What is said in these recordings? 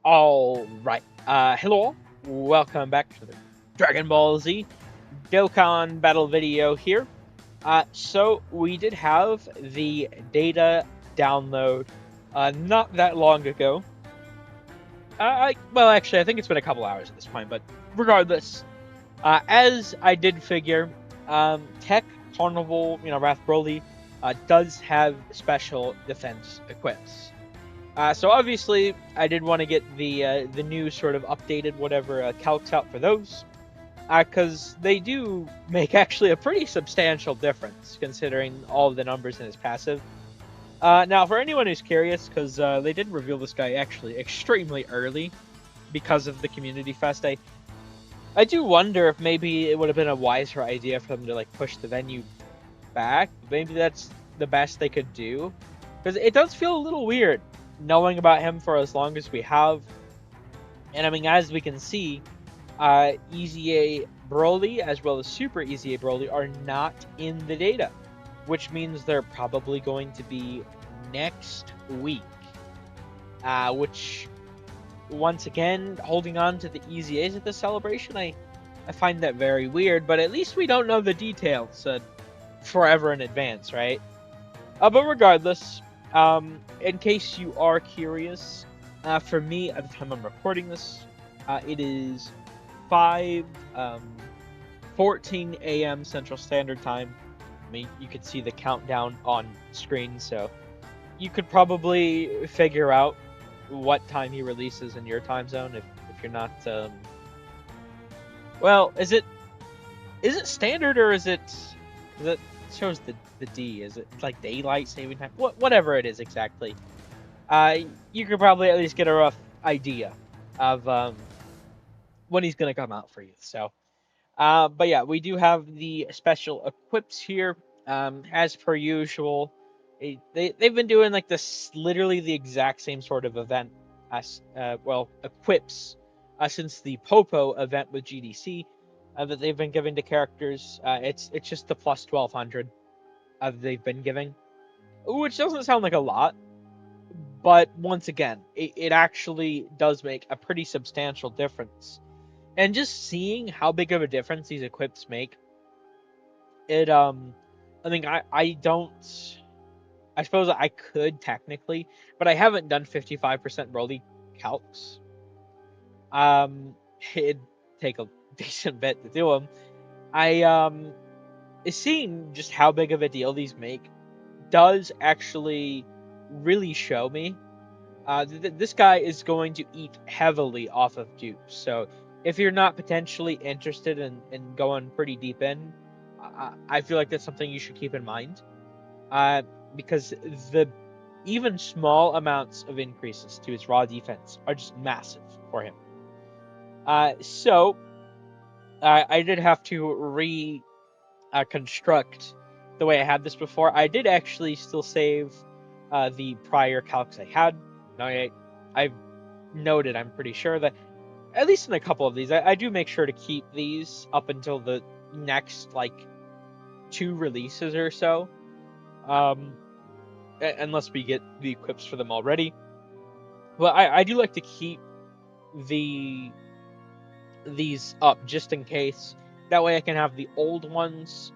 All right. Hello. Welcome back to the Dragon Ball Z Dokkan battle video here. So we did have the data download not that long ago. Well, actually, I think it's been a couple hours at this point, but regardless, as I did figure, Tech Carnival, Wrath Broly, does have special defense equips. So obviously, I did want to get the new sort of updated whatever calcs out for those, because they do make actually a pretty substantial difference considering all of the numbers in his passive. Now, for anyone who's curious, because they did reveal this guy actually extremely early because of the Community Fest, I do wonder if maybe it would have been a wiser idea for them to like push the venue back. Maybe that's the best they could do, because it does feel a little weird knowing about him for as long as we have. And I mean, as we can see, Easy A Broly as well as Super Easy A Broly are not in the data, which means they're probably going to be next week. Which, once again, holding on to the Easy A's at the celebration, I find that very weird, but at least we don't know the details forever in advance, right? But regardless, in case you are curious, for me, at the time I'm recording this, it is 5:14 a.m. Central Standard Time. I mean, you could see the countdown on screen, so you could probably figure out what time he releases in your time zone if you're not... Well, is it standard, or is it shows the D? Is it like daylight saving time? Whatever it is exactly. You could probably at least get a rough idea of when he's gonna come out for you. So, but yeah, we do have the special equips here. As per usual, they've been doing like this, literally the exact same sort of event as equips since the Popo event with GDC that they've been giving to characters. It's just the plus 1200 they've been giving, which doesn't sound like a lot, but once again, it actually does make a pretty substantial difference. And just seeing how big of a difference these equips make, it I mean, I suppose I could technically, but I haven't done 55% Broly calcs. It'd take a decent bit to do them. Seeing just how big of a deal these make does actually really show me this guy is going to eat heavily off of dupes. So if you're not potentially interested in going pretty deep in, I feel like that's something you should keep in mind, because the even small amounts of increases to his raw defense are just massive for him. So I did have to reconstruct the way I had this before. I did actually still save the prior calcs I had. Now I've noted, I'm pretty sure that at least in a couple of these, I do make sure to keep these up until the next like 2 releases or so, unless we get the equips for them already. But I do like to keep these up just in case. That way I can have the old ones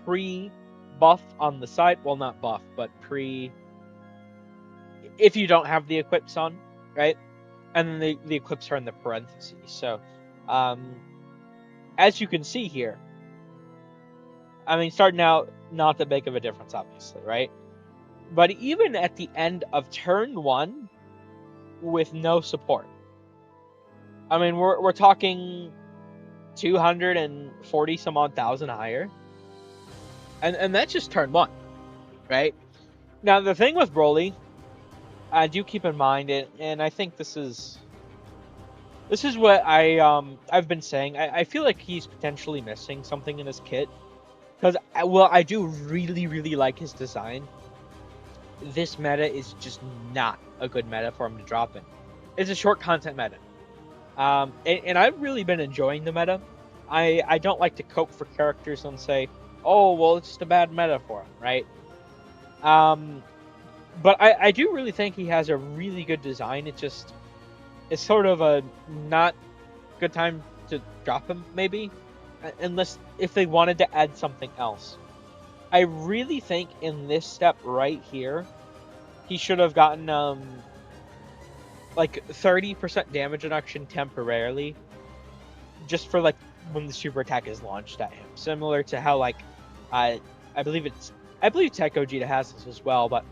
pre-buff on the side. Well, not buff, but pre... if you don't have the equips on, right? And then the equips are in the parentheses. So, as you can see here, I mean, starting out, not that big of a difference, obviously, right? But even at the end of turn 1, with no support, I mean, we're talking 240 some odd thousand higher, and that's just turn 1, right? Now the thing with Broly, I do keep in mind it, and I think this is what I've been saying. I feel like he's potentially missing something in his kit, because I do really like his design. This meta is just not a good meta for him to drop in. It's a short content meta, and I've really been enjoying the meta. I don't like to cope for characters and say, oh well, it's just a bad meta for him, right? But I do really think he has a really good design. It just, it's sort of a not good time to drop him, maybe, unless if they wanted to add something else. I really think in this step right here, he should have gotten like 30% damage reduction temporarily, just for like when the super attack is launched at him, similar to how like I believe Tech Gogeta has this as well, but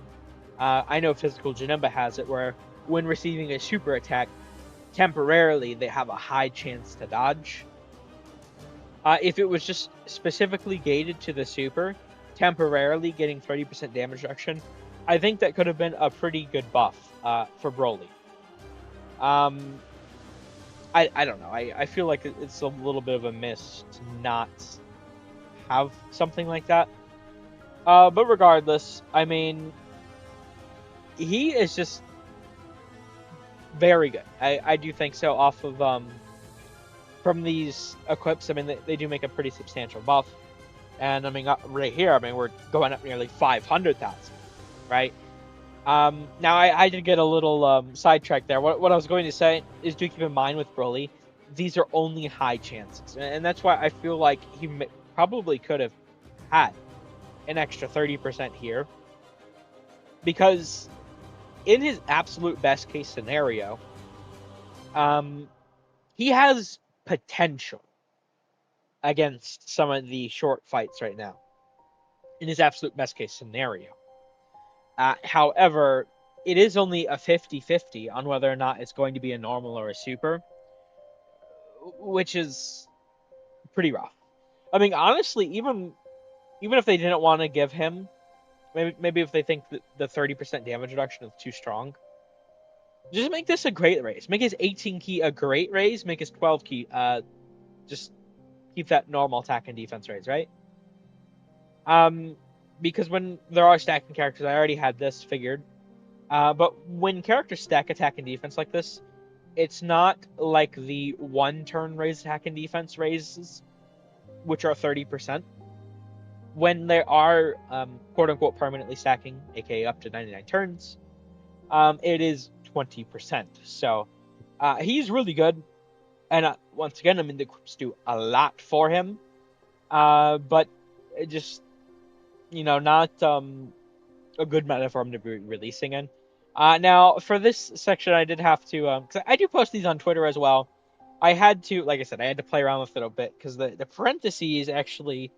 I know Physical Janemba has it, where when receiving a super attack, temporarily they have a high chance to dodge. If it was just specifically gated to the super, temporarily getting 30% damage reduction, I think that could have been a pretty good buff for Broly. I don't know. I feel like it's a little bit of a miss to not have something like that. But regardless, I mean, he is just very good. I do think so. Off of from these equips, I mean, they do make a pretty substantial buff. And I mean, right here, I mean, we're going up nearly 500,000, right? Now I did get a little sidetracked there. What I was going to say is, do keep in mind with Broly, these are only high chances, and that's why I feel like he probably could have had an extra 30% here, because in his absolute best case scenario, he has potential against some of the short fights right now. In his absolute best case scenario. However, it is only a 50-50 on whether or not it's going to be a normal or a super, which is pretty rough. I mean, honestly, even if they didn't want to give him, maybe if they think that the 30% damage reduction is too strong, just make this a great raise. Make his 18 key a great raise. Make his 12 key just keep that normal attack and defense raise, right? Because when there are stacking characters, I already had this figured. But when characters stack attack and defense like this, it's not like the one turn raise attack and defense raises, which are 30%. When they are quote unquote permanently stacking, aka up to 99 turns, it is 20%. So he's really good. And once again, I mean, the equips do a lot for him. But it just, not a good meta for him to be releasing in. Now, for this section, I did have to, because I do post these on Twitter as well. I had to, like I said, I had to play around with it a bit, because the parentheses actually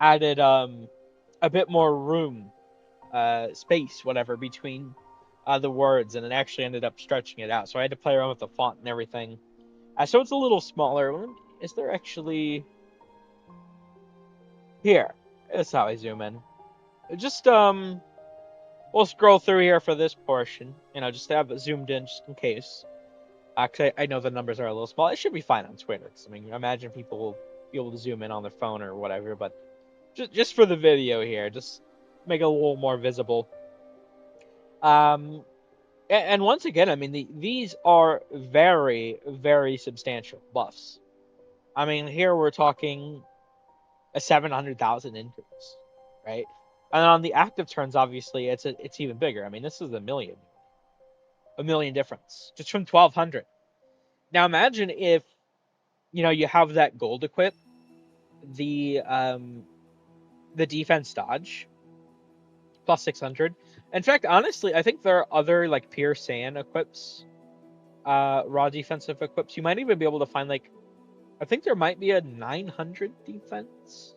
added a bit more room, space, whatever, between the words, and it actually ended up stretching it out. So I had to play around with the font and everything. So it's a little smaller. Is there actually... Here. That's how I zoom in. Just, we'll scroll through here for this portion, just to have it zoomed in just in case. Actually, I know the numbers are a little small. It should be fine on Twitter. I mean, imagine people will be able to zoom in on their phone or whatever, but just for the video here, just make it a little more visible. And once again, I mean, these are very, very substantial buffs. I mean, here we're talking a 700,000 increase, right? And on the active turns, obviously, it's even bigger. I mean, this is a million difference just from 1,200. Now imagine if you have that gold equip, the defense dodge plus 600. In fact, honestly, I think there are other like pure Saiyan equips, raw defensive equips. You might even be able to find I think there might be a 900 defense.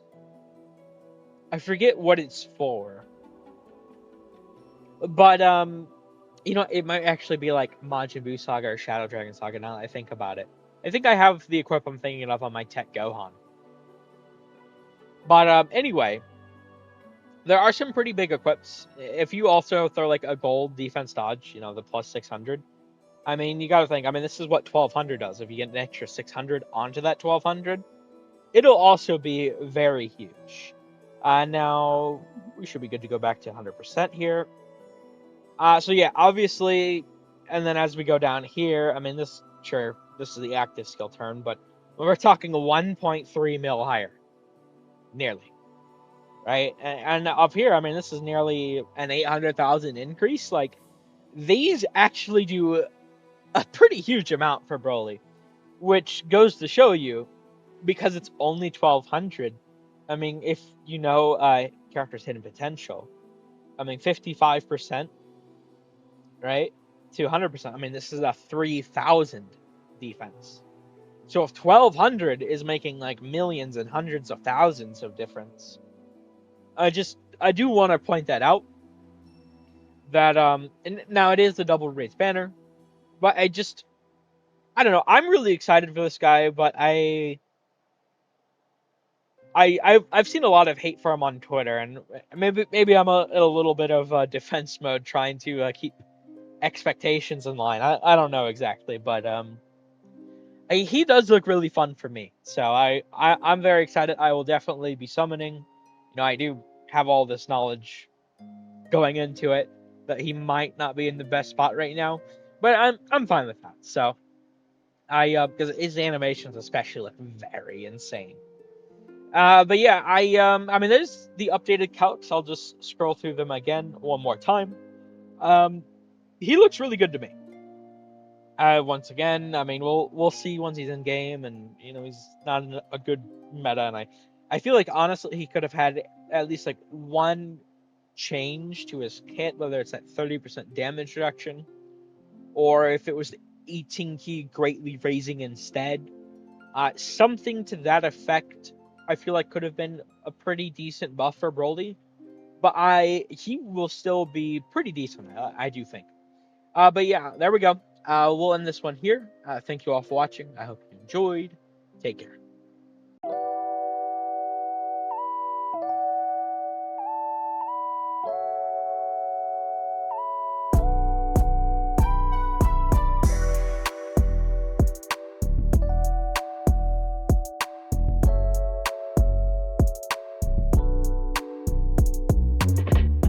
I forget what it's for. But it might actually be like Majin Buu Saga or Shadow Dragon Saga now that I think about it. I think I have the equip I'm thinking of on my Tech Gohan. But anyway, there are some pretty big equips. If you also throw like a gold defense dodge, the plus 600, I mean, you got to think, I mean, this is what 1,200 does. If you get an extra 600 onto that 1,200, it'll also be very huge. Now, we should be good to go back to 100% here. So yeah, obviously, and then as we go down here, I mean, this is the active skill turn, but we're talking 1.3 mil higher. Nearly. Right? And up here, I mean, this is nearly an 800,000 increase. Like, these actually do a pretty huge amount for Broly, which goes to show you, because it's only 1200. I mean, if you know character's hidden potential, I mean 55%, right? To 100%. I mean, this is a 3000 defense. So if 1200 is making like millions and hundreds of thousands of difference, I do want to point that out, that and now it is the double race banner, but I don't know. I'm really excited for this guy, but I've seen a lot of hate for him on Twitter, and maybe I'm in a little bit of defense mode, trying to keep expectations in line. I don't know exactly, but he does look really fun for me. So I'm very excited. I will definitely be summoning. You know, I do have all this knowledge going into it that he might not be in the best spot right now, but I'm fine with that. So because his animations especially look very insane. But yeah, I mean, there's the updated calcs. I'll just scroll through them again one more time. Um, he looks really good to me. Once again, I mean, we'll see once he's in game, and you know he's not in a good meta, and I feel like honestly he could have had at least like one change to his kit, whether it's that 30% damage reduction, or if it was the 18 key greatly raising instead. Something to that effect, I feel like could have been a pretty decent buff for Broly, but he will still be pretty decent, I do think. But yeah, there we go. We'll end this one here. Thank you all for watching. I hope you enjoyed. Take care.